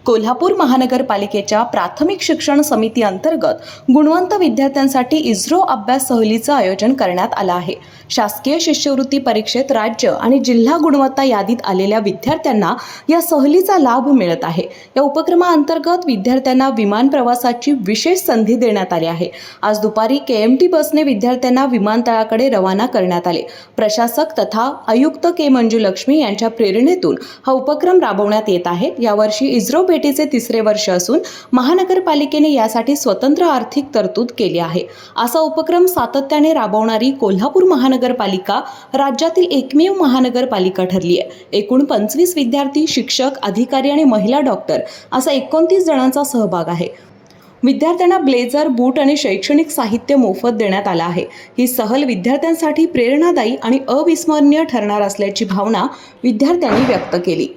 कोल्हापूर महानगरपालिकेच्या प्राथमिक शिक्षण समिती अंतर्गत गुणवंत विद्यार्थ्यांसाठी इस्रो अभ्यास सहलीचं आयोजन करण्यात आलं आहे। शासकीय शिष्यवृत्ती परीक्षेत राज्य आणि जिल्हा गुणवत्ता यादीत आलेल्या विद्यार्थ्यांना या सहलीचा लाभ मिळत आहे। या उपक्रमाअंतर्गत विद्यार्थ्यांना विमान प्रवासाची विशेष संधी देण्यात आली आहे। आज दुपारी KMT बसने विद्यार्थ्यांना विमानतळाकडे रवाना करण्यात आले। प्रशासक तथा आयुक्त के मंजुलक्ष्मी यांच्या प्रेरणेतून हा उपक्रम राबवण्यात येत आहे। यावर्षी इस्रो भेटीचे तिसरे वर्ष असून महानगरपालिकेने यासाठी स्वतंत्र आर्थिक तरतूद केली आहे। असा उपक्रम सातत्याने राबवणारी कोल्हापूर महानगरपालिका राज्यातील एकमेव महानगरपालिका ठरली आहे। एकूण 25 विद्यार्थी, शिक्षक, अधिकारी आणि महिला डॉक्टर असा 29 जणांचा सहभाग आहे। विद्यार्थ्यांना ब्लेझर, बूट आणि शैक्षणिक साहित्य मोफत देण्यात आलं आहे। ही सहल विद्यार्थ्यांसाठी प्रेरणादायी आणि अविस्मरणीय ठरणार असल्याची भावना विद्यार्थ्यांनी व्यक्त केली।